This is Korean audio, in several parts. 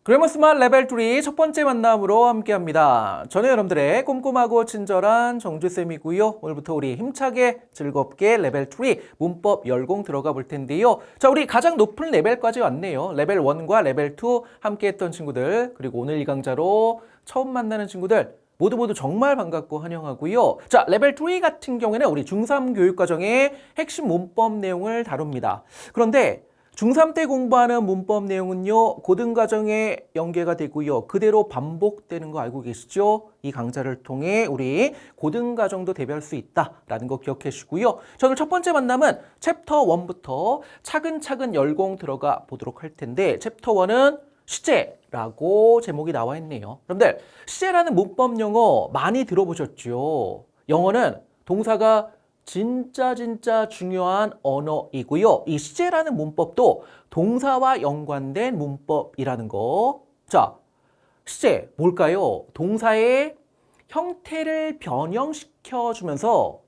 그래머스만 레벨 3 첫 번째 만남으로 함께합니다. 저는 여러분들의 꼼꼼하고 친절한 정주쌤이고요. 오늘부터 우리 힘차게 즐겁게 레벨 3 문법 열공 들어가 볼 텐데요. 자, 우리 가장 높은 레벨까지 왔네요. 레벨 1과 레벨 2 함께했던 친구들, 그리고 오늘 이 강좌로 처음 만나는 친구들 모두 정말 반갑고 환영하고요. 자, 레벨 3 같은 경우에는 우리 중3 교육과정의 핵심 문법 내용을 다룹니다. 그런데 중3 때 공부하는 문법 내용은요, 고등과정에 연계가 되고요. 그대로 반복되는 거 알고 계시죠? 이 강좌를 통해 우리 고등과정도 대비할 수 있다라는 거 기억해 주시고요. 자, 오늘 첫 번째 만남은 챕터 1부터 차근차근 열공 들어가 보도록 할 텐데, 챕터 1은 시제라고 제목이 나와 있네요. 여러분들, 시제라는 문법 용어 많이 들어보셨죠? 영어는 동사가 진짜 중요한 언어이고요. 이 시제라는 문법도 동사와 연관된 문법이라는 거. 자, 시제 뭘까요? 동사의 형태를 변형시켜 주면서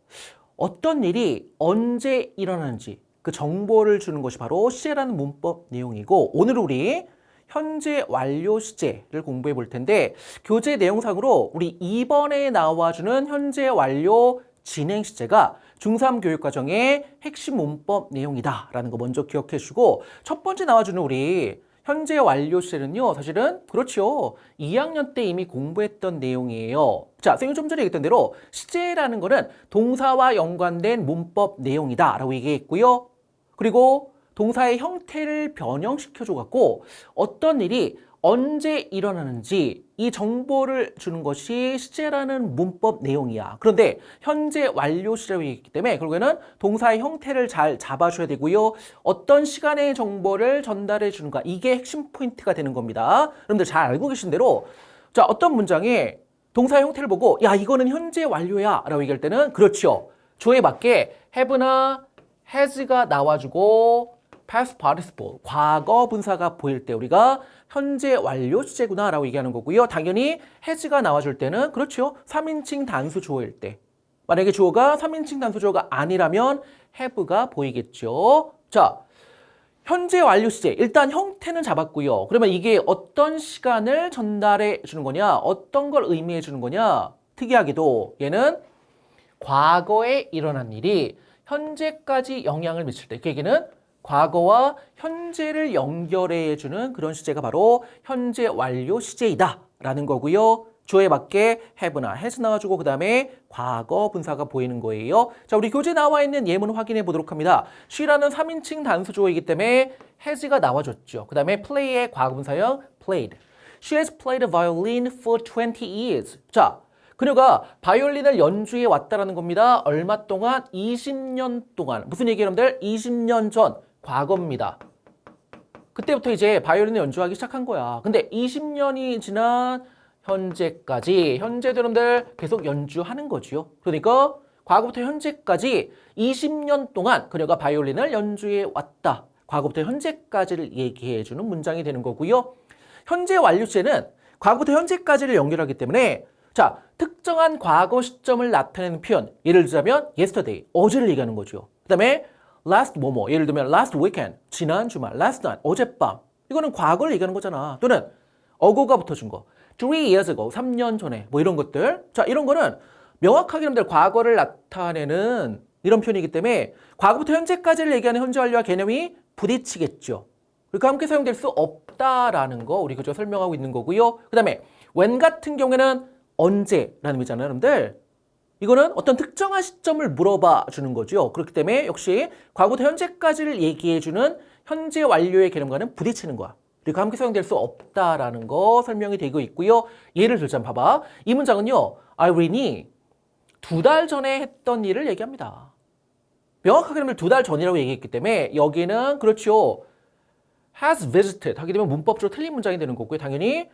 어떤 일이 언제 일어나는지 그 정보를 주는 것이 바로 시제라는 문법 내용이고, 오늘 우리 현재 완료 시제를 공부해 볼 텐데, 교재 내용상으로 우리 2번에 나와주는 현재 완료 진행 시제가 중3 교육과정의 핵심 문법 내용이다라는 거 먼저 기억해 주고, 첫 번째 나와주는 우리 현재 완료 시제는요, 사실은 그렇죠. 2학년 때 이미 공부했던 내용이에요. 자, 선생님이 좀 전에 얘기했던 대로 시제라는 거는 동사와 연관된 문법 내용이다라고 얘기했고요. 그리고 동사의 형태를 변형시켜줘 갖고 어떤 일이 언제 일어나는지 이 정보를 주는 것이 시제라는 문법 내용이야. 그런데 현재 완료 시제라고 얘기했기 때문에 결국에는 동사의 형태를 잘 잡아줘야 되고요. 어떤 시간의 정보를 전달해 주는가, 이게 핵심 포인트가 되는 겁니다. 여러분들 잘 알고 계신 대로, 자, 어떤 문장에 동사의 형태를 보고 야, 이거는 현재 완료야 라고 얘기할 때는 그렇죠. 주어에 맞게 have나 has가 나와주고 past participle, 과거 분사가 보일 때 우리가 현재 완료 시제구나 라고 얘기하는 거고요. 당연히 has가 나와줄 때는 그렇죠. 3인칭 단수 주어일 때. 만약에 주어가 3인칭 단수 주어가 아니라면 have가 보이겠죠. 자, 현재 완료 시제. 일단 형태는 잡았고요. 그러면 이게 어떤 시간을 전달해 주는 거냐? 어떤 걸 의미해 주는 거냐? 특이하게도 얘는 과거에 일어난 일이 현재까지 영향을 미칠 때, 그 얘기는 과거와 현재를 연결해주는 그런 시제가 바로 현재 완료 시제이다 라는 거고요. 주어에 맞게 have나 has 나와주고 그 다음에 과거 분사가 보이는 거예요. 자, 우리 교재 나와 있는 예문 확인해 보도록 합니다. she라는 3인칭 단수 주어이기 때문에 has가 나와줬죠. 그 다음에 play의 과거 분사형 played. She has played the violin for 20 years. 자, 그녀가 바이올린을 연주해 왔다라는 겁니다. 얼마 동안? 20년 동안. 무슨 얘기예요, 여러분들? 20년 전. 과거입니다. 그때부터 이제 바이올린을 연주하기 시작한 거야. 근데 20년이 지난 현재까지, 현재도 여러분들 계속 연주하는 거지요. 그러니까 과거부터 현재까지 20년 동안 그녀가 바이올린을 연주해 왔다. 과거부터 현재까지를 얘기해주는 문장이 되는 거고요. 현재 완료 시제는 과거부터 현재까지를 연결하기 때문에, 자, 특정한 과거 시점을 나타내는 표현, 예를 들자면 yesterday, 어제를 얘기하는 거죠. 그 다음에 last 뭐뭐, 예를 들면 last weekend, 지난 주말, last night, 어젯밤. 이거는 과거를 얘기하는 거잖아. 또는 어고가 붙어준 거, 3 years ago, 3년 전에, 뭐 이런 것들. 자, 이런 거는 명확하게 여러분들 과거를 나타내는 이런 표현이기 때문에 과거부터 현재까지를 얘기하는 현재 완료와 개념이 부딪히겠죠. 그러니까 함께 사용될 수 없다라는 거 우리 그저 설명하고 있는 거고요. 그 다음에 when 같은 경우에는 언제라는 의미잖아요, 여러분들. 이거는 어떤 특정한 시점을 물어봐 주는 거죠. 그렇기 때문에 역시 과거부터 현재까지를 얘기해 주는 현재 완료의 개념과는 부딪히는 거야. 그리고 함께 사용될 수 없다라는 거 설명이 되고 있고요. 예를 들자면 봐봐. 이 문장은요, 아이린이 2달 전에 했던 일을 얘기합니다. 명확하게 그러면 2달 전이라고 얘기했기 때문에 여기는 그렇죠. has visited 하게 되면 문법적으로 틀린 문장이 되는 거고요. 당연히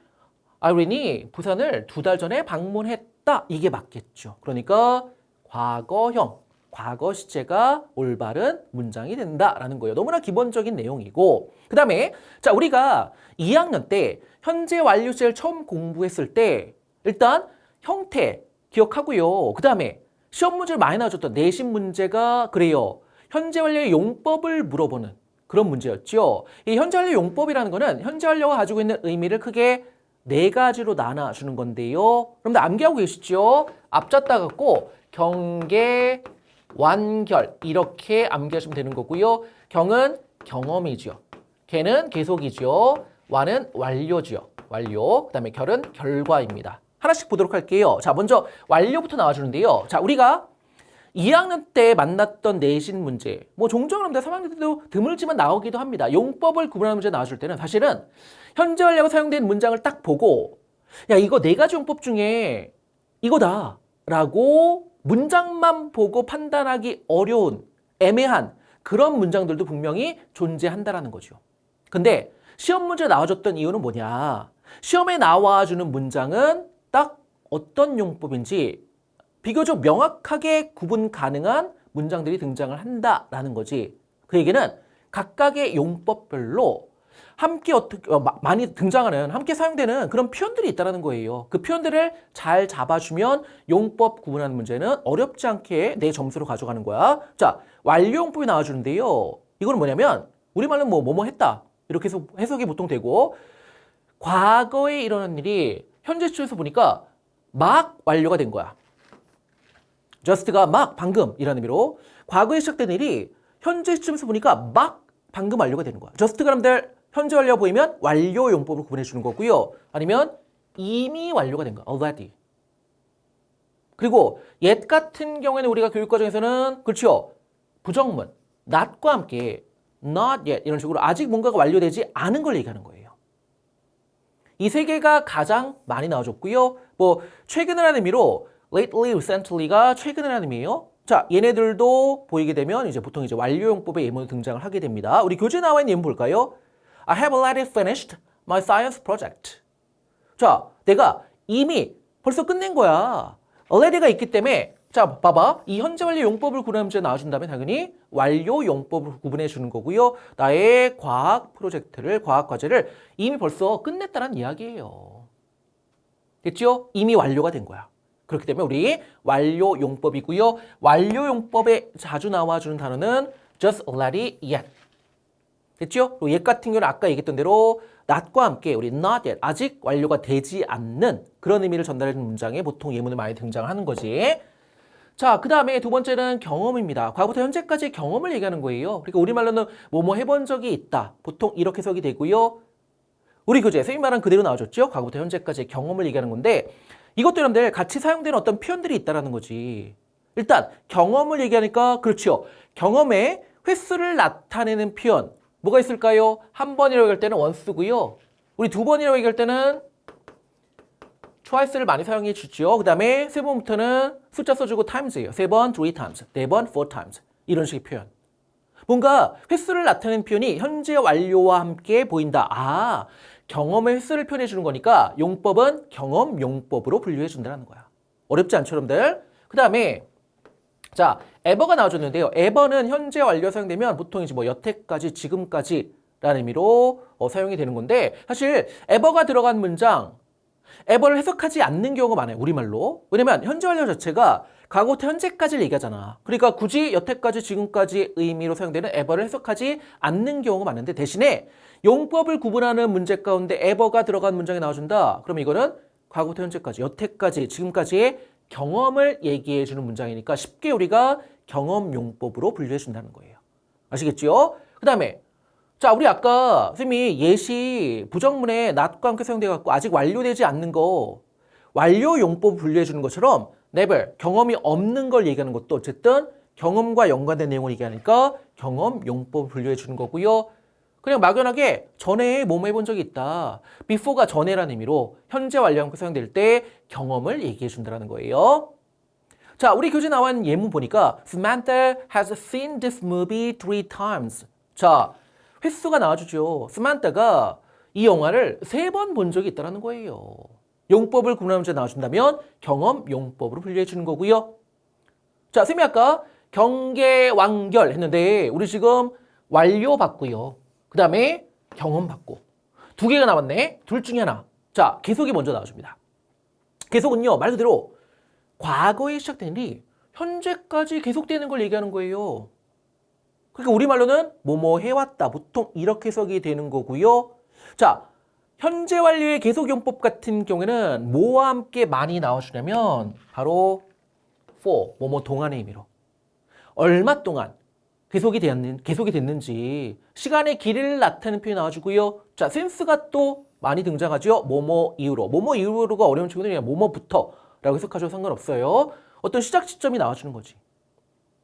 아이린이 부산을 2달 전에 방문했다. 이게 맞겠죠. 그러니까 과거형, 과거 시제가 올바른 문장이 된다라는 거예요. 너무나 기본적인 내용이고, 그 다음에 자, 우리가 2학년 때 현재 완료 시제를 처음 공부했을 때 일단 형태 기억하고요. 그 다음에 시험 문제를 많이 나와줬던 내신 문제가 그래요. 현재 완료의 용법을 물어보는 그런 문제였죠. 이 현재 완료 용법이라는 거는 현재 완료가 가지고 있는 의미를 크게 네 가지로 나눠주는 건데요. 그럼 암기하고 계시죠? 앞잡다 갖고 경계, 완결 이렇게 암기하시면 되는 거고요. 경은 경험이죠. 계는 계속이죠. 완은 완료죠. 완료. 그다음에 결은 결과입니다. 하나씩 보도록 할게요. 자, 먼저 완료부터 나와주는데요. 자, 우리가 2학년 때 만났던 내신 문제, 뭐 종종 여러분들 3학년 때도 드물지만 나오기도 합니다. 용법을 구분하는 문제 나와줄 때는 사실은 현재 완료가 사용된 문장을 딱 보고 야, 이거 네 가지 용법 중에 이거다 라고 문장만 보고 판단하기 어려운 애매한 그런 문장들도 분명히 존재한다라는 거죠. 근데 시험 문제 나와줬던 이유는 뭐냐? 시험에 나와주는 문장은 딱 어떤 용법인지 비교적 명확하게 구분 가능한 문장들이 등장을 한다라는 거지. 그 얘기는 각각의 용법별로 함께 많이 등장하는, 함께 사용되는 그런 표현들이 있다는 거예요. 그 표현들을 잘 잡아주면 용법 구분하는 문제는 어렵지 않게 내 점수로 가져가는 거야. 자, 완료용법이 나와주는데요. 이거는 뭐냐면 우리말로 뭐뭐 했다 이렇게 해서 해석이 보통 되고 과거에 일어난 일이 현재 시점에서 보니까 막 완료가 된 거야. just가 막 방금 이라는 의미로 과거에 시작된 일이 현재 시점에서 보니까 막 방금 완료가 되는 거야. just가 여러분들 현재 완료 보이면 완료 용법으로 구분해 주는 거고요. 아니면 이미 완료가 된 거야. already. 그리고 yet 같은 경우에는 우리가 교육과정에서는 그렇죠. 부정문 not과 함께 not yet 이런 식으로 아직 뭔가가 완료되지 않은 걸 얘기하는 거예요. 이 세 개가 가장 많이 나와줬고요. 뭐 최근이라는 의미로 lately, recently가 최근이라는 의미예요. 자, 얘네들도 보이게 되면 이제 보통 이제 완료용법의 예문이 등장을 하게 됩니다. 우리 교재에 나와 있는 예문 볼까요? I have already finished my science project. 자, 내가 이미 벌써 끝낸 거야. already가 있기 때문에 자, 봐봐. 이 현재 완료 용법을 구분하는 문제 나와준다면 당연히 완료 용법을 구분해 주는 거고요. 나의 과학 프로젝트를, 과학 과제를 이미 벌써 끝냈다는 이야기예요. 됐죠? 이미 완료가 된 거야. 그렇기 때문에 우리 완료 용법이고요. 완료 용법에 자주 나와주는 단어는 just already yet. 됐죠? 그리고 yet 같은 경우는 아까 얘기했던 대로 not과 함께 우리 not yet, 아직 완료가 되지 않는 그런 의미를 전달해주는 문장에 보통 예문을 많이 등장하는 거지. 자, 그 다음에 두 번째는 경험입니다. 과거부터 현재까지의 경험을 얘기하는 거예요. 그러니까 우리말로는 뭐뭐 해본 적이 있다. 보통 이렇게 해석이 되고요. 우리 교재, 선생님 말한 그대로 나와줬죠? 과거부터 현재까지의 경험을 얘기하는 건데 이것도 여러분들 같이 사용되는 어떤 표현들이 있다는 거지. 일단 경험을 얘기하니까 그렇죠. 경험의 횟수를 나타내는 표현. 뭐가 있을까요? 한 번이라고 얘기할 때는 once고요. 우리 두 번이라고 얘기할 때는 twice를 많이 사용해 주죠. 그 다음에 세 번부터는 숫자 써주고 times예요. 세 번, three times. 네 번, four times. 이런 식의 표현. 뭔가 횟수를 나타내는 표현이 현재 완료와 함께 보인다. 아, 경험의 횟수를 표현해 주는 거니까 용법은 경험 용법으로 분류해 준다는 거야. 어렵지 않죠, 여러분들? 그 다음에 자, ever가 나와줬는데요. ever는 현재 완료 사용되면 보통 이제 뭐 여태까지, 지금까지라는 의미로 사용이 되는 건데 사실 ever가 들어간 문장 ever를 해석하지 않는 경우가 많아요. 우리말로. 왜냐면 현재 완료 자체가 과거부터 현재까지를 얘기하잖아. 그러니까 굳이 여태까지, 지금까지 의미로 사용되는 ever를 해석하지 않는 경우가 많은데 대신에 용법을 구분하는 문제 가운데 ever가 들어간 문장이 나와준다. 그럼 이거는 과거부터 현재까지, 여태까지, 지금까지의 경험을 얘기해 주는 문장이니까 쉽게 우리가 경험 용법으로 분류해 준다는 거예요. 아시겠죠? 그 다음에 자, 우리 아까 선생님이 예시 부정문에 not과 함께 사용돼 갖고 아직 완료되지 않는 거 완료 용법 분류해 주는 것처럼 never 경험이 없는 걸 얘기하는 것도 어쨌든 경험과 연관된 내용을 얘기하니까 경험 용법 분류해 주는 거고요. 그냥 막연하게 전에 뭐뭐 해본 적이 있다. before가 전에라는 의미로 현재 완료와 함께 사용될 때 경험을 얘기해 준다는 거예요. 자, 우리 교재 나와 있는 예문 보니까 Samantha has seen this movie 3 times. 자, 횟수가 나와주죠. 스만타가 이 영화를 3번 본 적이 있다는 거예요. 용법을 구분하는 문제 나와준다면 경험 용법으로 분류해 주는 거고요. 자, 쌤이 아까 경계 완결 했는데 우리 지금 완료 받고요. 그 다음에 경험 받고 두 개가 남았네. 둘 중에 하나. 자, 계속이 먼저 나와줍니다. 계속은요, 말 그대로 과거에 시작된 일이 현재까지 계속되는 걸 얘기하는 거예요. 그러니까 우리말로는 뭐뭐 해왔다. 보통 이렇게 해석이 되는 거고요. 자, 현재 완료의 계속용법 같은 경우에는 뭐와 함께 많이 나와주냐면 바로 for, 뭐뭐 동안의 의미로. 얼마 동안 계속이 됐는지 시간의 길이를 나타내는 표현이 나와주고요. 자, since가 또 많이 등장하죠. 뭐뭐 이후로. 뭐뭐 이후로가 어려운 친구들이 그냥 뭐뭐부터 라고 해석하셔도 상관없어요. 어떤 시작 시점이 나와주는 거지.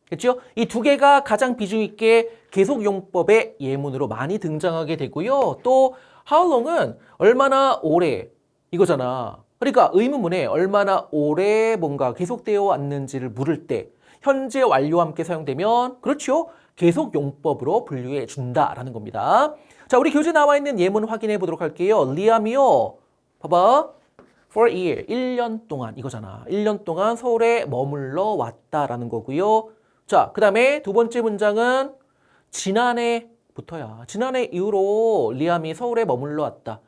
그렇죠? 이 두 개가 가장 비중 있게 계속용법의 예문으로 많이 등장하게 되고요. 또 how long은 얼마나 오래 이거잖아. 그러니까 의문문에 얼마나 오래 뭔가 계속되어 왔는지를 물을 때 현재 완료와 함께 사용되면 그렇죠? 계속용법으로 분류해 준다라는 겁니다. 자, 우리 교재 나와 있는 예문 확인해 보도록 할게요. 리암이요. 봐봐. for a year, 1년 동안 이거잖아. 1년 동안 서울에 머물러 왔다라는 거고요. 자, 그 다음에 두 번째 문장은 지난해부터야. 지난해 이후로 리암이 서울에 머물러 왔다.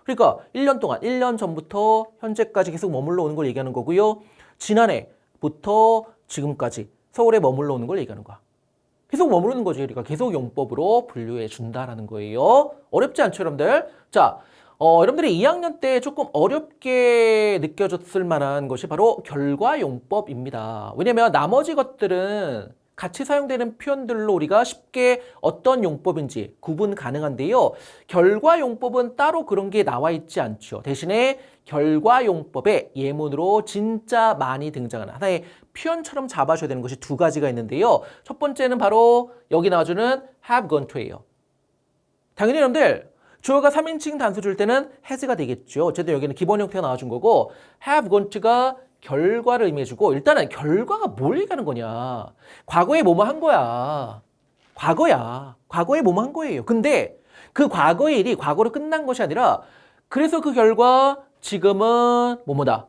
그러니까 1년 동안, 1년 전부터 현재까지 계속 머물러 오는 걸 얘기하는 거고요. 지난해부터 지금까지 서울에 머물러 오는 걸 얘기하는 거야. 계속 머무르는 거지. 그러니까 계속 용법으로 분류해 준다라는 거예요. 어렵지 않죠, 여러분들? 자, 여러분들이 2학년 때 조금 어렵게 느껴졌을 만한 것이 바로 결과용법입니다. 왜냐면 나머지 것들은 같이 사용되는 표현들로 우리가 쉽게 어떤 용법인지 구분 가능한데요. 결과용법은 따로 그런 게 나와 있지 않죠. 대신에 결과용법의 예문으로 진짜 많이 등장하는 하나의 표현처럼 잡아줘야 되는 것이 두 가지가 있는데요. 첫 번째는 바로 여기 나와주는 have gone to예요. 당연히 여러분들 주어가 3인칭 단수 줄 때는 has가 되겠죠. 어쨌든 여기는 기본 형태가 나와준 거고 have gone to가 결과를 의미해주고 일단은 결과가 뭘 얘기하는 거냐. 과거에 뭐뭐 한 거야. 과거야. 과거에 뭐뭐 한 거예요. 근데 그 과거의 일이 과거로 끝난 것이 아니라 그래서 그 결과 지금은 뭐뭐다.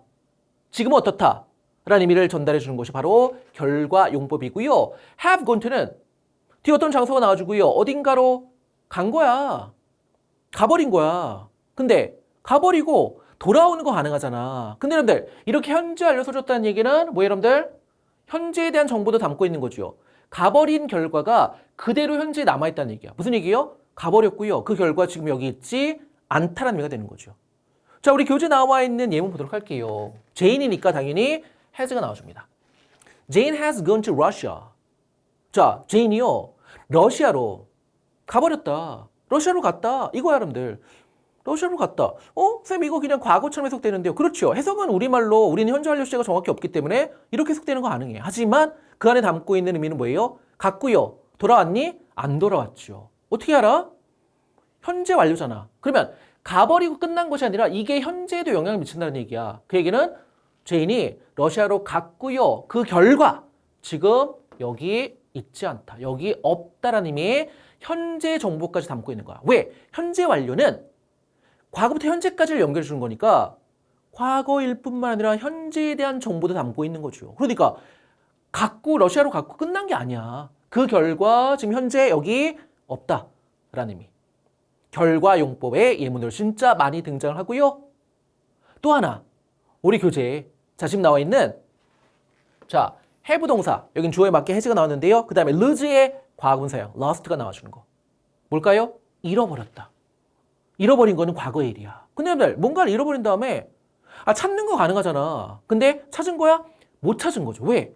지금은 어떻다. 라는 의미를 전달해 주는 것이 바로 결과용법이고요. have gone to는 뒤에 어떤 장소가 나와주고요. 어딘가로 간 거야. 가버린 거야. 근데 가버리고 돌아오는 거 가능하잖아. 근데 여러분들 이렇게 현재 알려줘줬다는 얘기는 뭐 여러분들? 현재에 대한 정보도 담고 있는 거죠. 가버린 결과가 그대로 현재에 남아있다는 얘기야. 무슨 얘기요? 가버렸고요. 그 결과 지금 여기 있지 않다라는 의미가 되는 거죠. 자, 우리 교재 나와 있는 예문 보도록 할게요. 제인이니까 당연히 has가 나와줍니다. Jane has gone to Russia. 자, 제인이요. 러시아로 가버렸다. 러시아로 갔다. 이거야, 여러분들. 러시아로 갔다. 쌤 이거 그냥 과거처럼 해석되는데요. 그렇죠. 해석은 우리말로 우리는 현재 완료 시제가 정확히 없기 때문에 이렇게 해석되는 거 가능해. 하지만 그 안에 담고 있는 의미는 뭐예요? 갔고요. 돌아왔니? 안 돌아왔죠. 어떻게 알아? 현재 완료잖아. 그러면 가버리고 끝난 것이 아니라 이게 현재에도 영향을 미친다는 얘기야. 그 얘기는 제인이 러시아로 갔고요. 그 결과 지금 여기 있지 않다. 여기 없다라는 의미의 현재 정보까지 담고 있는 거야. 왜? 현재 완료는 과거부터 현재까지를 연결해 주는 거니까 과거일 뿐만 아니라 현재에 대한 정보도 담고 있는 거죠. 그러니까 러시아로 갔고 끝난 게 아니야. 그 결과 지금 현재 여기 없다라는 의미. 결과용법의 예문으로 진짜 많이 등장을 하고요. 또 하나 우리 교재에 지금 나와 있는 have 동사 여긴 주어에 맞게 has가 나왔는데요. 그 다음에 lose의 과거분사형 lost가 나와주는 거. 뭘까요? 잃어버렸다. 잃어버린 거는 과거의 일이야. 근데 여러분들 뭔가를 잃어버린 다음에 찾는 거 가능하잖아. 근데 찾은 거야? 못 찾은 거죠. 왜?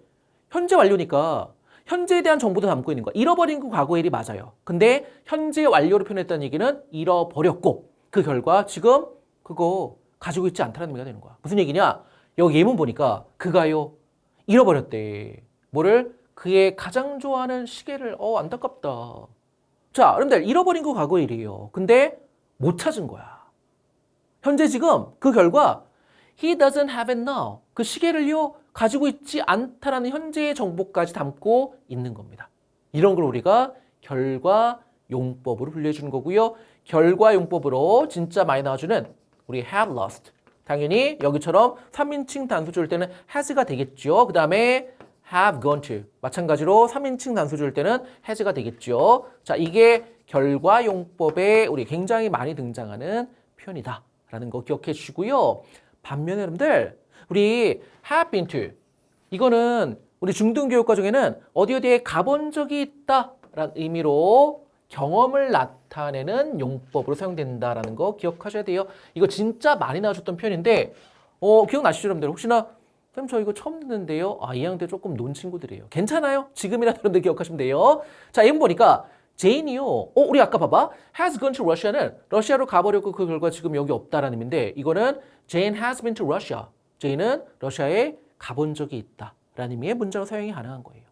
현재 완료니까 현재에 대한 정보도 담고 있는 거야. 잃어버린 그 과거의 일이 맞아요. 근데 현재 완료로 표현했다는 얘기는 잃어버렸고 그 결과 지금 그거 가지고 있지 않다는 의미가 되는 거야. 무슨 얘기냐? 여기 예문 보니까 그가요 잃어버렸대. 뭐를? 그의 가장 좋아하는 시계를. 안타깝다. 자, 여러분들 잃어버린 거 과거의 일이에요. 근데 못 찾은 거야. 현재 지금 그 결과 he doesn't have it now. 그 시계를요 가지고 있지 않다라는 현재의 정보까지 담고 있는 겁니다. 이런 걸 우리가 결과용법으로 분류해 주는 거고요. 결과용법으로 진짜 많이 나와주는 우리 have lost. 당연히 여기처럼 3인칭 단수 줄 때는 has가 되겠죠. 그 다음에 have gone to. 마찬가지로 3인칭 단수 줄 때는 has가 되겠죠. 자, 이게 결과용법에 우리 굉장히 많이 등장하는 표현이다. 라는 거 기억해 주시고요. 반면에 여러분들, 우리 have been to. 이거는 우리 중등교육 과정에는 어디에 가본 적이 있다. 라는 의미로 경험을 나타내는 용법으로 사용된다라는 거 기억하셔야 돼요. 이거 진짜 많이 나와줬던 표현인데 기억나시죠, 여러분들? 혹시나 쌤 저 이거 처음 듣는데요. 아, 2학년 때 조금 논 친구들이에요. 괜찮아요. 지금이라도 여러분들 기억하시면 돼요. 자, 이번 보니까 제인이요. 우리 아까 봐봐. has gone to Russia는 러시아로 가버렸고 그 결과 지금 여기 없다라는 의미인데 이거는 Jane has been to Russia. 제인은 러시아에 가본 적이 있다라는 의미의 문장어 사용이 가능한 거예요.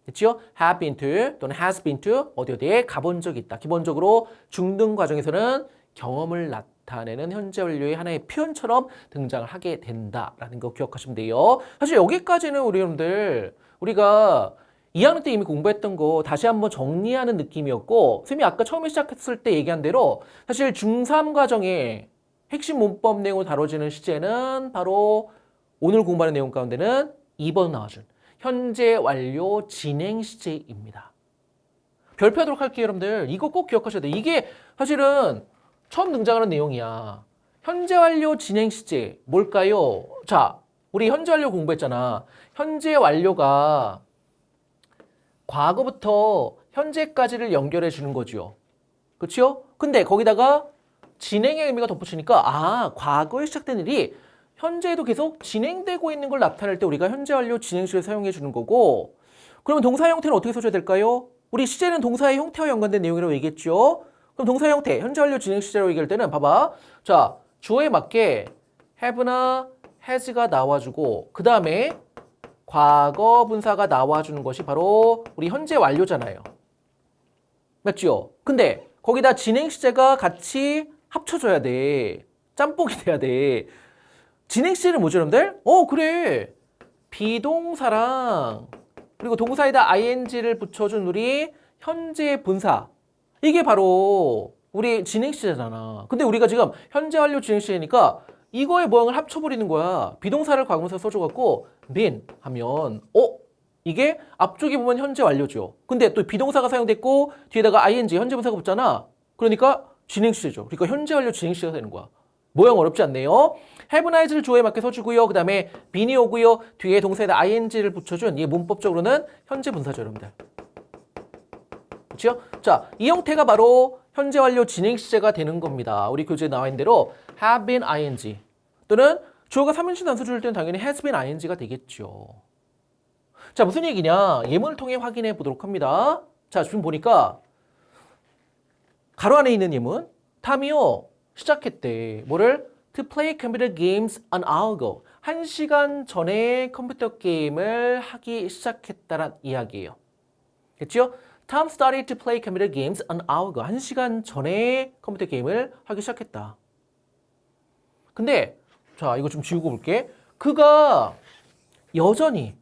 됐죠? have been to 또는 has been to 어디에 가본 적이 있다. 기본적으로 중등 과정에서는 경험을 나타내는 현재 완료의 하나의 표현처럼 등장을 하게 된다라는 거 기억하시면 돼요. 사실 여기까지는 우리 여러분들 우리가 2학년 때 이미 공부했던 거 다시 한번 정리하는 느낌이었고 쌤이 아까 처음에 시작했을 때 얘기한 대로 사실 중3 과정에 핵심 문법 내용을 다뤄지는 시제는 바로 오늘 공부하는 내용 가운데는 2번 나와준 현재 완료 진행 시제입니다. 별표하도록 할게요, 여러분들. 이거 꼭 기억하셔야 돼요. 이게 사실은 처음 등장하는 내용이야. 현재 완료 진행 시제 뭘까요? 자, 우리 현재 완료 공부했잖아. 현재 완료가 과거부터 현재까지를 연결해 주는 거죠. 그렇죠? 근데 거기다가 진행의 의미가 덧붙이니까 과거에 시작된 일이 현재에도 계속 진행되고 있는 걸 나타낼 때 우리가 현재 완료 진행식을 사용해 주는 거고 그러면 동사의 형태는 어떻게 써줘야 될까요? 우리 시제는 동사의 형태와 연관된 내용이라고 얘기했죠. 그럼 동사의 형태, 현재 완료 진행 시제라고 얘기할 때는 봐봐. 자, 주어에 맞게 have나 has가 나와주고 그 다음에 과거 분사가 나와주는 것이 바로 우리 현재 완료잖아요. 맞죠? 근데 거기다 진행 시제가 같이 합쳐져야 돼. 짬뽕이 돼야 돼. 진행 시제는 뭐죠, 여러분들? 그래. 비동사랑 그리고 동사에다 ing를 붙여준 우리 현재 분사. 이게 바로 우리 진행 시제잖아. 근데 우리가 지금 현재 완료 진행 시제니까 이거의 모양을 합쳐버리는 거야. 비동사를 과거분사 써줘갖고 been 하면 이게 앞쪽에 보면 현재 완료죠. 근데 또 비동사가 사용됐고 뒤에다가 ing 현재 분사가 붙잖아. 그러니까 진행 시제죠. 그러니까 현재 완료 진행 시제가 되는 거야. 모양 어렵지 않네요. have nice를 주어에 맞게 써주고요. 그 다음에 bean이 오고요. 뒤에 동사에다 ing를 붙여준 이 문법적으로는 현재 분사죠, 여러분들. 그렇죠? 자, 이 형태가 바로 현재 완료 진행 시제가 되는 겁니다. 우리 교재에 나와 있는 대로 have been ing 또는 주어가 3인칭 단수 줄 때는 당연히 has been ing가 되겠죠. 자, 무슨 얘기냐? 예문을 통해 확인해 보도록 합니다. 자, 지금 보니까 가로 안에 있는 예문 탐이요. 시작했대. 뭐를? To play computer games an hour ago. 1시간 전에 컴퓨터 게임을 하기 시작했다란 이야기예요. 됐죠? Tom started to play computer games an hour ago. 1시간 전에 컴퓨터 게임을 하기 시작했다. 근데 자, 이거 좀 지우고 볼게. 그가 여전히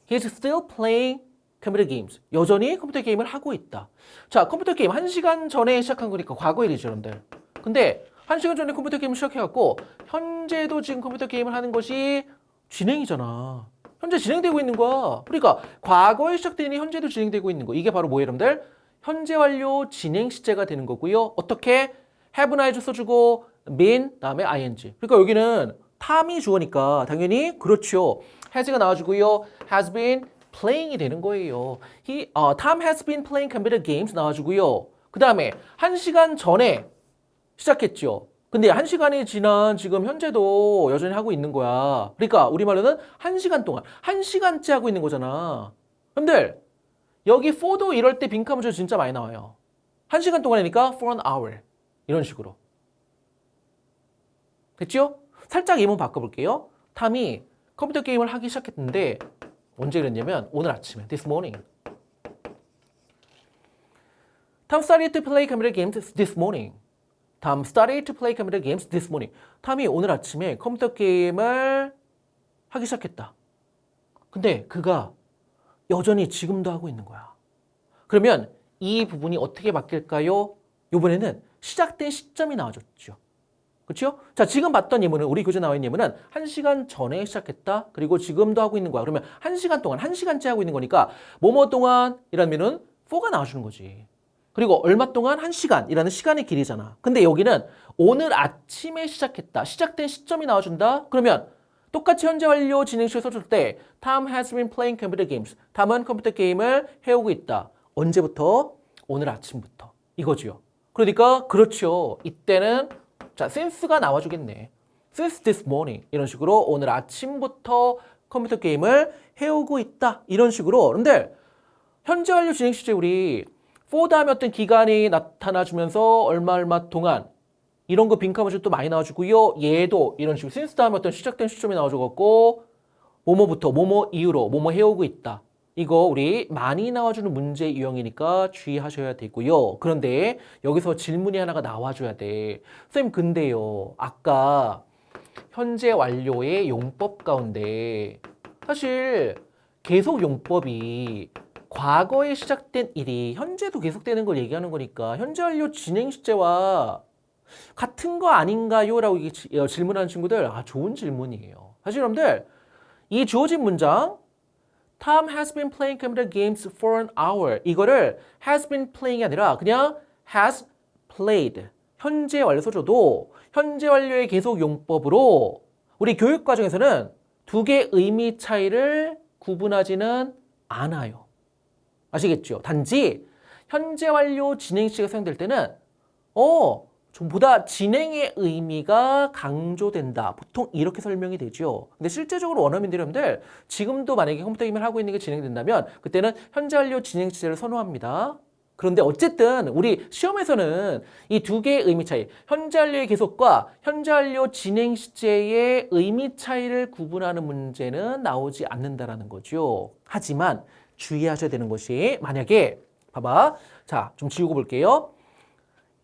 He's still playing computer games. 여전히 컴퓨터 게임을 하고 있다. 자, 컴퓨터 게임 1시간 전에 시작한 거니까 과거 일이죠, 여러분들. 근데 1시간 전에 컴퓨터 게임을 시작해갖고 현재도 지금 컴퓨터 게임을 하는 것이 진행이잖아. 현재 진행되고 있는 거야. 그러니까 과거에 시작된 일이 현재도 진행되고 있는 거. 이게 바로 뭐예요, 여러분들? 현재 완료 진행 시제가 되는 거고요. 어떻게? have nice 써주고 been 다음에 ing. 그러니까 여기는 탐이 주어니까 당연히 그렇죠. has가 나와주고요. has been playing이 되는 거예요. Tom has been playing computer games 나와주고요. 그 다음에 1시간 전에 시작했죠. 근데 1시간이 지난 지금 현재도 여전히 하고 있는 거야. 그러니까 우리말로는 1시간 동안 1시간째 하고 있는 거잖아. 근데 여기 for도 이럴 때 빈칸 문제 진짜 많이 나와요. 1시간 동안이니까 for an hour 이런 식으로. 됐죠? 살짝 예문 바꿔볼게요. 탐이 컴퓨터 게임을 하기 시작했는데 언제 그랬냐면 오늘 아침에 this morning. Tom started to play computer games this morning. Tom started to play computer games this morning. 탐이 오늘 아침에 컴퓨터 게임을 하기 시작했다. 근데 그가 여전히 지금도 하고 있는 거야. 그러면 이 부분이 어떻게 바뀔까요? 이번에는 시작된 시점이 나와줬죠. 그렇죠? 자, 지금 봤던 예문은 우리 교재 나와 있는 예문은 1시간 전에 시작했다. 그리고 지금도 하고 있는 거야. 그러면 1시간 동안 1시간째 하고 있는 거니까 뭐뭐 동안이라면은 for가 나와주는 거지. 그리고 얼마 동안 1시간이라는 시간의 길이잖아. 근데 여기는 오늘 아침에 시작했다. 시작된 시점이 나와준다. 그러면 똑같이 현재 완료 진행식을 써줄 때 Tom has been playing computer games. 탐은 컴퓨터 게임을 해오고 있다. 언제부터? 오늘 아침부터. 이거지요. 그러니까 그렇죠. 이때는 자 since가 나와주겠네. Since this morning 이런 식으로 오늘 아침부터 컴퓨터 게임을 해오고 있다. 이런 식으로. 그런데 현재 완료 진행 시제 우리 for 다음에 어떤 기간이 나타나주면서 얼마 동안 이런 거 빈칸문제 또 많이 나와주고요. 얘도 이런 식으로 since 다음에 어떤 시작된 시점이 나와줘갖고 뭐뭐부터 뭐뭐 이후로 뭐뭐 해오고 있다. 이거 우리 많이 나와주는 문제 유형이니까 주의하셔야 되고요. 그런데 여기서 질문이 하나가 나와줘야 돼. 선생님 근데요. 아까 현재 완료의 용법 가운데 사실 계속 용법이 과거에 시작된 일이 현재도 계속되는 걸 얘기하는 거니까 현재 완료 진행 시제와 같은 거 아닌가요? 라고 질문하는 친구들 좋은 질문이에요. 사실 여러분들 이 주어진 문장 Tom has been playing computer games for an hour 이거를 has been playing이 아니라 그냥 has played 현재 완료 써줘도 현재 완료의 계속 용법으로 우리 교육 과정에서는 두 개의 의미 차이를 구분하지는 않아요. 아시겠죠? 단지 현재 완료 진행 시가 사용될 때는 좀보다 진행의 의미가 강조된다. 보통 이렇게 설명이 되죠. 근데 실제적으로 원어민들 여러분들 지금도 만약에 컴퓨터 게임을 하고 있는 게 진행된다면 그때는 현재 완료 진행 시제를 선호합니다. 그런데 어쨌든 우리 시험에서는 이 두 개의 의미 차이, 현재 완료의 계속과 현재 완료 진행 시제의 의미 차이를 구분하는 문제는 나오지 않는다라는 거죠. 하지만 주의하셔야 되는 것이 만약에 봐봐. 자, 좀 지우고 볼게요.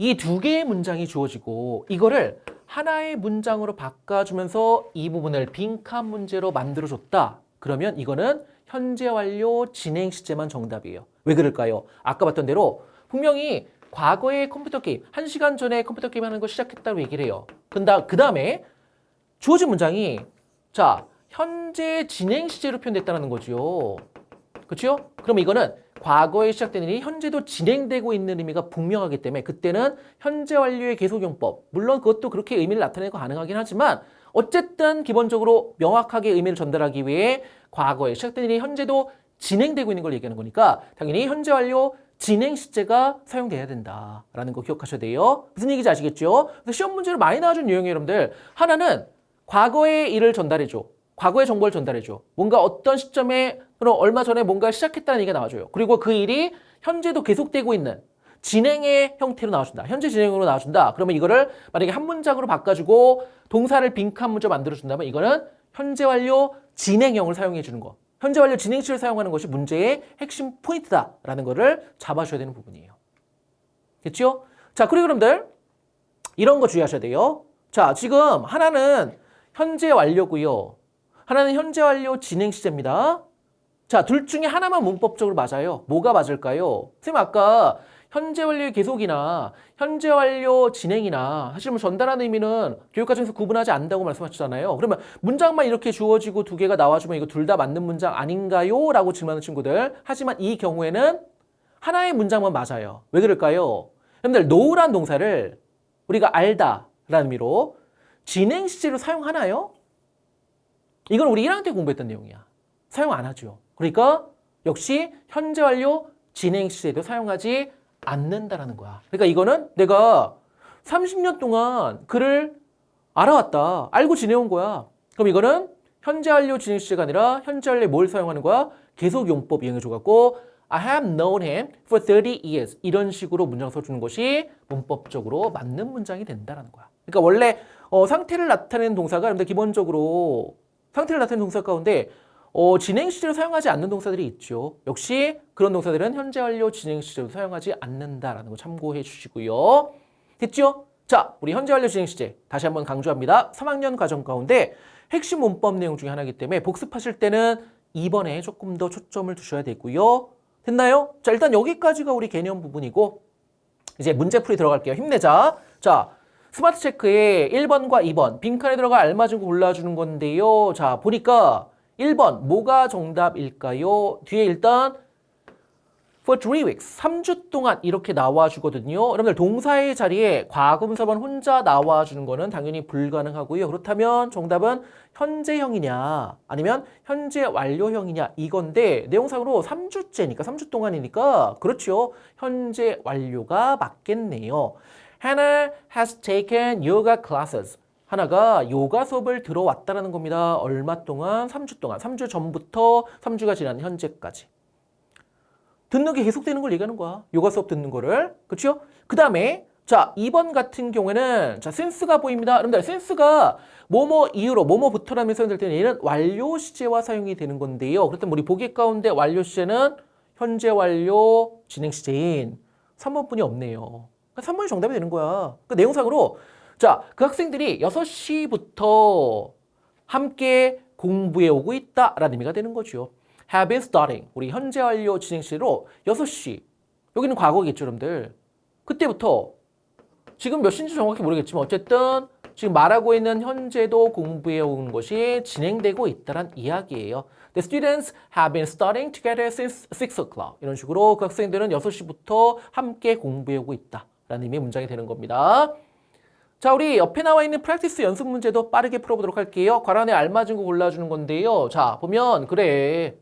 이 두 개의 문장이 주어지고 이거를 하나의 문장으로 바꿔주면서 이 부분을 빈칸 문제로 만들어줬다. 그러면 이거는 현재 완료 진행 시제만 정답이에요. 왜 그럴까요? 아까 봤던 대로 분명히 과거의 컴퓨터 게임, 1시간 전에 컴퓨터 게임 하는 거 시작했다고 얘기를 해요. 그 다음에 주어진 문장이 자 현재 진행 시제로 표현됐다는 거죠. 그렇죠? 그럼 이거는 과거에 시작된 일이 현재도 진행되고 있는 의미가 분명하기 때문에 그때는 현재 완료의 계속용법 물론 그것도 그렇게 의미를 나타내는 거 가능하긴 하지만 어쨌든 기본적으로 명확하게 의미를 전달하기 위해 과거에 시작된 일이 현재도 진행되고 있는 걸 얘기하는 거니까 당연히 현재 완료 진행 시제가 사용돼야 된다라는 거 기억하셔야 돼요. 무슨 얘기인지 아시겠죠? 그래서 시험 문제로 많이 나와준 유형이 여러분들 하나는 과거의 일을 전달해줘. 과거의 정보를 전달해줘. 뭔가 어떤 시점에 그럼 얼마 전에 뭔가 시작했다는 얘기가 나와줘요. 그리고 그 일이 현재도 계속되고 있는 진행의 형태로 나와준다. 현재 진행으로 나와준다. 그러면 이거를 만약에 한 문장으로 바꿔주고 동사를 빈칸 문자 만들어준다면 이거는 현재 완료 진행형을 사용해 주는 거. 현재 완료 진행식을 사용하는 것이 문제의 핵심 포인트다라는 거를 잡아줘야 되는 부분이에요. 됐죠? 자, 그리고 여러분들 이런 거 주의하셔야 돼요. 자, 지금 하나는 현재 완료고요. 하나는 현재 완료 진행 시제입니다. 자, 둘 중에 하나만 문법적으로 맞아요. 뭐가 맞을까요? 선생님 아까 현재 완료의 계속이나 현재 완료 진행이나 사실 뭐 전달하는 의미는 교육과정에서 구분하지 않는다고 말씀하셨잖아요. 그러면 문장만 이렇게 주어지고 두 개가 나와주면 이거 둘 다 맞는 문장 아닌가요? 라고 질문하는 친구들. 하지만 이 경우에는 하나의 문장만 맞아요. 왜 그럴까요? 여러분들 know란 동사를 우리가 알다 라는 의미로 진행 시제로 사용하나요? 이건 우리 1학년 때 공부했던 내용이야. 사용 안 하죠. 그러니까 역시 현재 완료 진행 시제도 사용하지 않는다라는 거야. 그러니까 이거는 내가 30년 동안 글을 알아왔다. 알고 지내온 거야. 그럼 이거는 현재 완료 진행 시제가 아니라 현재 완료에 뭘 사용하는 거야? 계속 용법 이용해줘갖고 I have known him for 30 years 이런 식으로 문장 써주는 것이 문법적으로 맞는 문장이 된다라는 거야. 그러니까 원래 상태를 나타내는 동사가 여러분들 기본적으로 상태를 나타내는 동사 가운데 진행 시제로 사용하지 않는 동사들이 있죠. 역시 그런 동사들은 현재 완료 진행 시제로 사용하지 않는다라는 거 참고해 주시고요. 됐죠? 자, 우리 현재 완료 진행 시제 다시 한번 강조합니다. 3학년 과정 가운데 핵심 문법 내용 중에 하나이기 때문에 복습하실 때는 2번에 조금 더 초점을 두셔야 되고요. 됐나요? 자, 일단 여기까지가 우리 개념 부분이고 이제 문제풀이 들어갈게요. 힘내자. 자, 스마트 체크에 1번과 2번 빈칸에 들어가 알맞은 거 골라주는 건데요. 자, 보니까 1번 뭐가 정답일까요? 뒤에 일단 for 3 weeks. 3주 동안 이렇게 나와주거든요. 여러분들 동사의 자리에 과거분사만 혼자 나와주는 거는 당연히 불가능하고요. 그렇다면 정답은 현재형이냐 아니면 현재 완료형이냐 이건데 내용상으로 3주째니까 3주 동안이니까 그렇죠. 현재 완료가 맞겠네요. Hannah has taken yoga classes. 하나가 요가 수업을 들어왔다라는 겁니다. 얼마 동안? 3주 동안. 3주 전부터 3주가 지난 현재까지. 듣는 게 계속되는 걸 얘기하는 거야. 요가 수업 듣는 거를. 그렇죠? 그 다음에 자 2번 같은 경우에는 자 since가 보입니다. 여러분들 since가 뭐뭐 이유로 뭐뭐부터라는 사용될 때는 얘는 완료 시제와 사용이 되는 건데요. 그렇다면 우리 보기 가운데 완료 시제는 현재 완료 진행 시제인 3번뿐이 없네요. 그러니까 3번이 정답이 되는 거야. 그러니까 내용상으로 자, 그 학생들이 6시부터 함께 공부해 오고 있다라는 의미가 되는 거죠. have been studying. 우리 현재 완료 진행 시로 6시. 여기는 과거겠죠, 여러분들. 그때부터 지금 몇 시인지 정확히 모르겠지만 어쨌든 지금 말하고 있는 현재도 공부해 온 것이 진행되고 있다란 이야기예요. The students have been studying together since 6 o'clock. 이런 식으로 그 학생들은 6시부터 함께 공부해 오고 있다라는 의미의 문장이 되는 겁니다. 자, 우리 옆에 나와 있는 프랙티스 연습 문제도 빠르게 풀어보도록 할게요. 괄안에 알맞은 거 골라주는 건데요. 자, 보면 그래.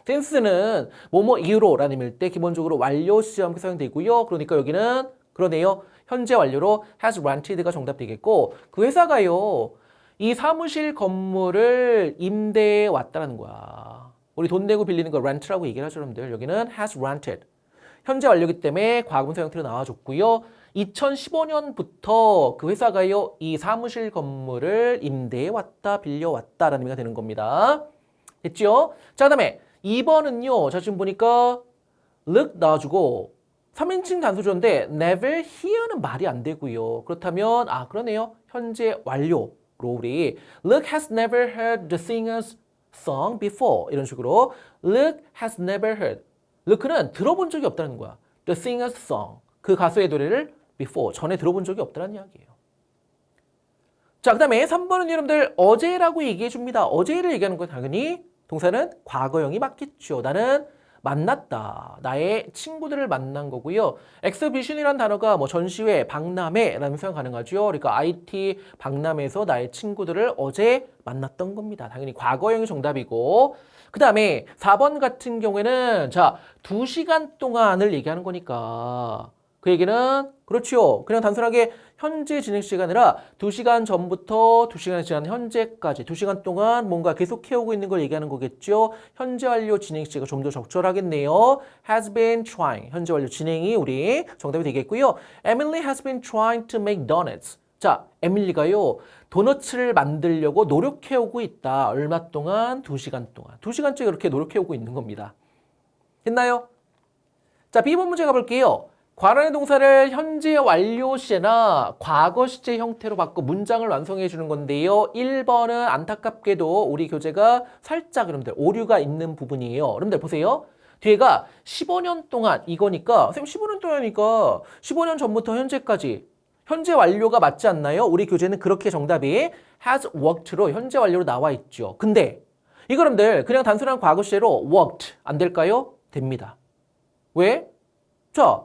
tense는 뭐뭐 이유로 라는 의미일 때 기본적으로 완료 시제와 함께 사용되고요. 그러니까 여기는 그러네요. 현재 완료로 has rented가 정답 되겠고 그 회사가요. 이 사무실 건물을 임대해 왔다는 거야. 우리 돈 내고 빌리는 거 rent라고 얘기를 하죠, 여러분들. 여기는 has rented. 현재 완료이기 때문에 과거분사 형태로 나와줬고요. 2015년부터 그 회사가요, 이 사무실 건물을 임대해 왔다, 빌려왔다라는 의미가 되는 겁니다. 됐죠? 자, 그 다음에 2번은요, 자, 지금 보니까 look 나와주고 3인칭 단수조인데 never hear는 말이 안 되고요. 그렇다면, 아, 그러네요. 현재 완료로 우리 look has never heard the singer's song before. 이런 식으로 look has never heard. look는 들어본 적이 없다는 거야. the singer's song. 그 가수의 노래를 before, 전에 들어본 적이 없다는 이야기예요. 자, 그 다음에 3번은 여러분들 어제라고 얘기해 줍니다. 어제를 얘기하는 건 당연히 동사는 과거형이 맞겠죠. 나는 만났다. 나의 친구들을 만난 거고요. exhibition이라는 단어가 뭐 전시회, 박람회라는 표현 가능하죠. 그러니까 IT 박람회에서 나의 친구들을 어제 만났던 겁니다. 당연히 과거형이 정답이고 그 다음에 4번 같은 경우에는 자, 2시간 동안을 얘기하는 거니까 그 얘기는 그렇죠. 그냥 단순하게 현재 진행 시간이 아니라 2시간 전부터 2시간이 지난 현재까지 2시간 동안 뭔가 계속 해오고 있는 걸 얘기하는 거겠죠. 현재 완료 진행 시제가 좀 더 적절하겠네요. has been trying. 현재 완료 진행이 우리 정답이 되겠고요. Emily has been trying to make donuts. 자, 에밀리가요. 도너츠를 만들려고 노력해오고 있다. 얼마 동안? 2시간 동안. 2시간째 그렇게 노력해오고 있는 겁니다. 됐나요? 자, B번 문제 가볼게요. 괄호의 동사를 현재 완료 시제나 과거 시제 형태로 바꿔 문장을 완성해 주는 건데요. 1번은 안타깝게도 우리 교재가 살짝 여러분들 오류가 있는 부분이에요. 여러분들 보세요. 뒤에가 15년 동안 이거니까 선생님 15년 동안이니까 15년 전부터 현재까지 현재 완료가 맞지 않나요? 우리 교재는 그렇게 정답이 has worked로 현재 완료로 나와 있죠. 근데 이거 여러분들 그냥 단순한 과거 시제로 worked 안 될까요? 됩니다. 왜? 자,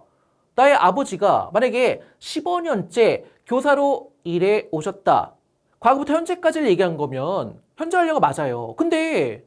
나의 아버지가 만약에 15년째 교사로 일해 오셨다. 과거부터 현재까지를 얘기한 거면 현재 완료가 맞아요. 근데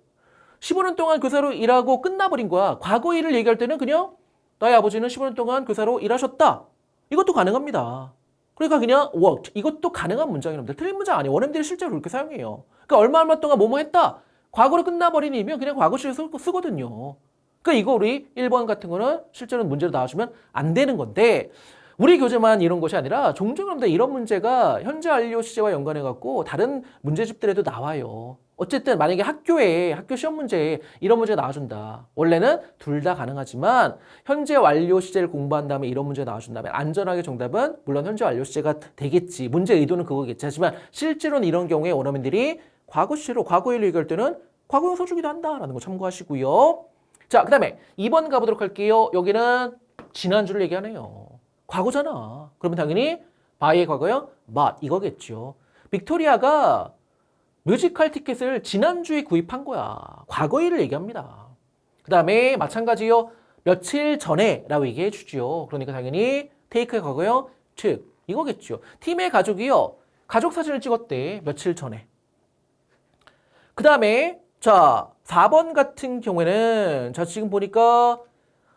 15년 동안 교사로 일하고 끝나버린 거야. 과거 일을 얘기할 때는 그냥 나의 아버지는 15년 동안 교사로 일하셨다. 이것도 가능합니다. 그러니까 그냥 worked. 이것도 가능한 문장이랍니다. 틀린 문장 아니에요. 원어민들이 실제로 그렇게 사용해요. 그러니까 얼마 동안 뭐뭐 했다. 과거로 끝나버린 이면 그냥 과거 시를 쓰거든요. 그러니까 이거 우리 1번 같은 거는 실제로는 문제로 나와주면 안 되는 건데 우리 교재만 이런 것이 아니라 종종 여러분들 이런 문제가 현재 완료 시제와 연관해갖고 다른 문제집들에도 나와요. 어쨌든 만약에 학교에 학교 시험 문제에 이런 문제가 나와준다. 원래는 둘 다 가능하지만 현재 완료 시제를 공부한 다음에 이런 문제가 나와준다면 안전하게 정답은 물론 현재 완료 시제가 되겠지. 문제 의도는 그거겠지. 하지만 실제로는 이런 경우에 원어민들이 과거 시제로 과거 일을 얘기할 때는 과거형 써주기도 한다라는 거 참고하시고요. 자, 그 다음에 2번 가보도록 할게요. 여기는 지난주를 얘기하네요. 과거잖아. 그러면 당연히 by의 과거형 but 이거겠죠. 빅토리아가 뮤지컬 티켓을 지난주에 구입한 거야. 과거 일을 얘기합니다. 그 다음에 마찬가지요. 며칠 전에 라고 얘기해 주죠. 그러니까 당연히 take의 과거요. took. 이거겠죠. 팀의 가족이요. 가족 사진을 찍었대. 며칠 전에. 그 다음에 자 4번 같은 경우에는 자 지금 보니까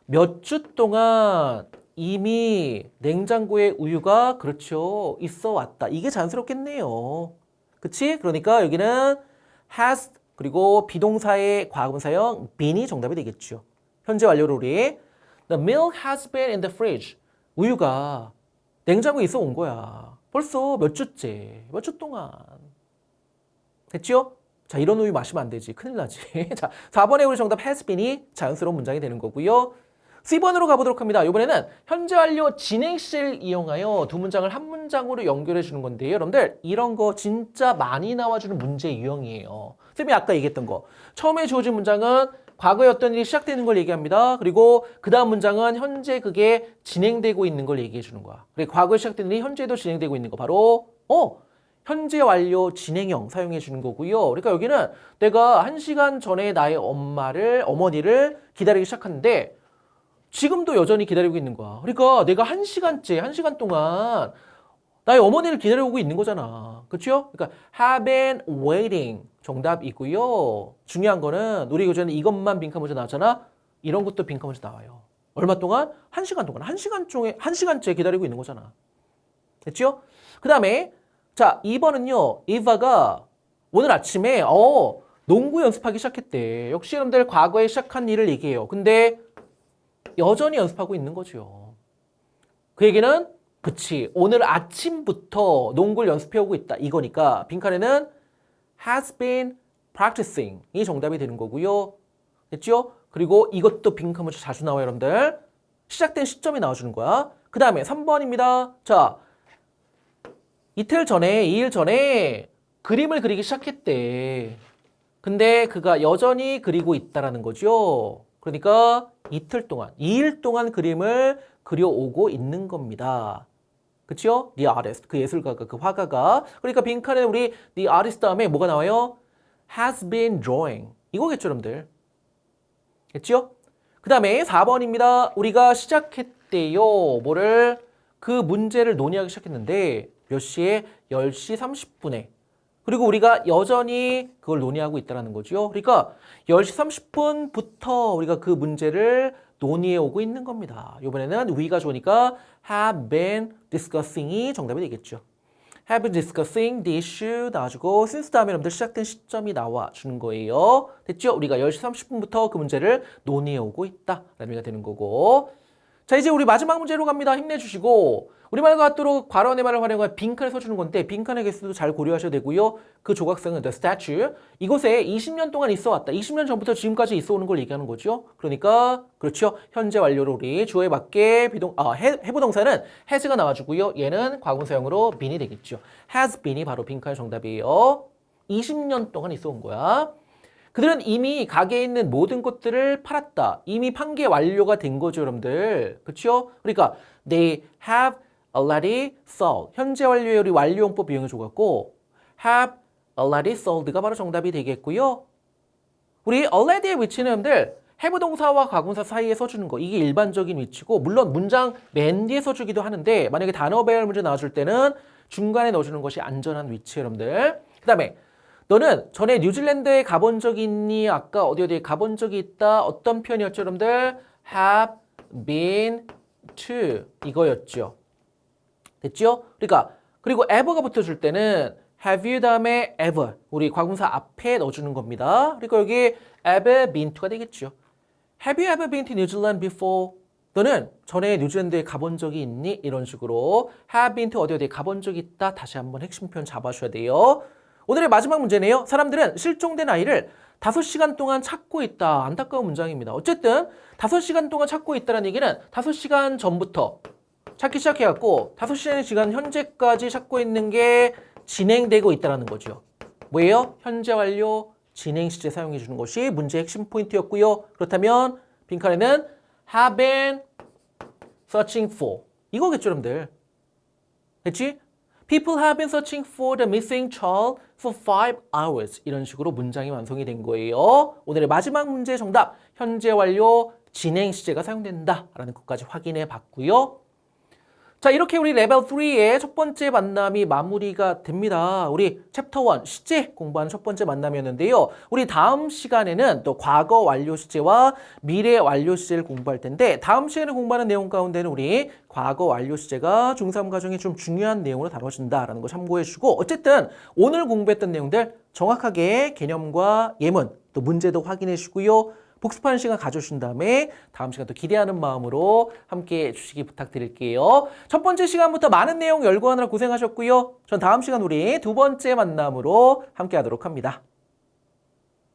몇 주 동안 이미 냉장고에 우유가 그렇죠. 있어 왔다. 이게 자연스럽겠네요. 그치? 그러니까 여기는 has 그리고 비동사의 과거사형 been이 정답이 되겠죠. 현재 완료로 우리 The milk has been in the fridge. 우유가 냉장고에 있어 온 거야. 벌써 몇 주째. 몇 주 동안. 됐죠? 자, 이런 우유 마시면 안 되지. 큰일 나지. 자, 4번에 우리 정답 has been이 자연스러운 문장이 되는 거고요. C번으로 가보도록 합니다. 이번에는 현재 완료 진행 시제를 이용하여 두 문장을 한 문장으로 연결해 주는 건데요. 여러분들 이런 거 진짜 많이 나와주는 문제 유형이에요. 쌤이 아까 얘기했던 거. 처음에 주어진 문장은 과거에 어떤 일이 시작되는 걸 얘기합니다. 그리고 그 다음 문장은 현재 그게 진행되고 있는 걸 얘기해 주는 거야. 그리고 과거에 시작된 일이 현재도 진행되고 있는 거 바로 현재 완료 진행형 사용해 주는 거고요. 그러니까 여기는 내가 1시간 전에 나의 어머니를 기다리기 시작하는데 지금도 여전히 기다리고 있는 거야. 그러니까 내가 1시간 동안 나의 어머니를 기다려오고 있는 거잖아. 그렇죠? 그러니까 have been waiting 정답이고요. 중요한 거는 우리 요즘에 이것만 빈칸 문제 나왔잖아. 이런 것도 빈칸 문제 나와요. 얼마 동안? 1시간 동안. 1시간째 기다리고 있는 거잖아. 됐죠? 그 다음에 자 2번은요. 이바가 오늘 아침에 농구 연습하기 시작했대. 역시 여러분들 과거에 시작한 일을 얘기해요. 근데 여전히 연습하고 있는 거죠. 그 얘기는 그치 오늘 아침부터 농구를 연습해오고 있다 이거니까 빈칸에는 has been practicing 이 정답이 되는 거고요. 됐죠? 그리고 이것도 빈칸 문제 자주 나와요 여러분들. 시작된 시점이 나와주는 거야. 그 다음에 3번입니다. 자 이틀 전에 2일 전에 그림을 그리기 시작했대. 근데 그가 여전히 그리고 있다라는 거죠. 그러니까 이틀 동안, 2일 동안 그림을 그려오고 있는 겁니다. 그쵸? The artist, 그 예술가가, 그 화가가. 그러니까 빈칸에 우리 the artist 다음에 뭐가 나와요? has been drawing. 이거겠죠, 여러분들. 됐죠? 그 다음에 4번입니다. 우리가 시작했대요. 뭐를? 그 문제를 논의하기 시작했는데 몇 시에? 10시 30분에. 그리고 우리가 여전히 그걸 논의하고 있다는 거죠. 그러니까 10시 30분부터 우리가 그 문제를 논의해 오고 있는 겁니다. 이번에는 we가 좋으니까 have been discussing이 정답이 되겠죠. have been discussing the issue 나와주고 since 다음에 여러분들 시작된 시점이 나와주는 거예요. 됐죠? 우리가 10시 30분부터 그 문제를 논의해 오고 있다. 라는 의미가 되는 거고. 자 이제 우리 마지막 문제로 갑니다. 힘내주시고 우리말과 같도록 괄호의 말을 활용해 빈칸을 써주는 건데 빈칸의 개수도 잘 고려하셔야 되고요. 그 조각상은 the statue. 이곳에 20년 동안 있어 왔다. 20년 전부터 지금까지 있어 오는 걸 얘기하는 거죠. 그러니까 그렇죠. 현재 완료로 우리 주어에 맞게 해부 동사는 has가 나와주고요. 얘는 과거사용으로 been이 되겠죠. has been이 바로 빈칸의 정답이에요. 20년 동안 있어 온 거야. 그들은 이미 가게에 있는 모든 것들을 팔았다. 이미 판게 완료가 된 거죠, 여러분들. 그렇죠? 그러니까 they have already sold. 현재 완료의 우리 완료용법 이용해 줘갖고 have already sold가 바로 정답이 되겠고요. 우리 already의 위치는 여러분들 have 동사와 과거사 사이에 써주는 거. 이게 일반적인 위치고 물론 문장 맨 뒤에 써주기도 하는데 만약에 단어 배열 문제 나와줄 때는 중간에 넣어주는 것이 안전한 위치 여러분들. 그 다음에 너는 전에 뉴질랜드에 가본 적이 있니? 아까 어디에 가본 적이 있다. 어떤 표현이었죠, 여러분들? have been to 이거였죠. 됐죠? 그러니까 그리고 ever가 붙어줄 때는 have you 다음에 ever 우리 과거사 앞에 넣어주는 겁니다. 그리고 여기 ever been to가 되겠죠. Have you ever been to New Zealand before? 너는 전에 뉴질랜드에 가본 적이 있니? 이런 식으로 have been to 어디에 가본 적이 있다. 다시 한번 핵심 표현 잡아줘야 돼요. 오늘의 마지막 문제네요. 사람들은 실종된 아이를 5시간 동안 찾고 있다. 안타까운 문장입니다. 어쨌든 5시간 동안 찾고 있다는 얘기는 5시간 전부터 찾기 시작해갖고 5시간의 시간 현재까지 찾고 있는 게 진행되고 있다는 거죠. 뭐예요? 현재 완료 진행 시제 사용해 주는 것이 문제의 핵심 포인트였고요. 그렇다면 빈칸에는 have been searching for 이거겠죠, 여러분들. 됐지? People have been searching for the missing child for 5 hours. 이런 식으로 문장이 완성이 된 거예요. 오늘의 마지막 문제 정답. 현재 완료 진행 시제가 사용된다라는 것까지 확인해 봤고요. 자, 이렇게 우리 레벨 3의 첫 번째 만남이 마무리가 됩니다. 우리 챕터 1 시제 공부하는 첫 번째 만남이었는데요. 우리 다음 시간에는 또 과거 완료 시제와 미래 완료 시제를 공부할 텐데 다음 시간에 공부하는 내용 가운데는 우리 과거 완료 시제가 중3 과정에 좀 중요한 내용으로 다뤄진다라는 거 참고해 주시고 어쨌든 오늘 공부했던 내용들 정확하게 개념과 예문 또 문제도 확인해 주시고요. 복습하는 시간 가져주신 다음에 다음 시간 또 기대하는 마음으로 함께 해주시기 부탁드릴게요. 첫 번째 시간부터 많은 내용 열거하느라 고생하셨고요. 전 다음 시간 우리 두 번째 만남으로 함께 하도록 합니다.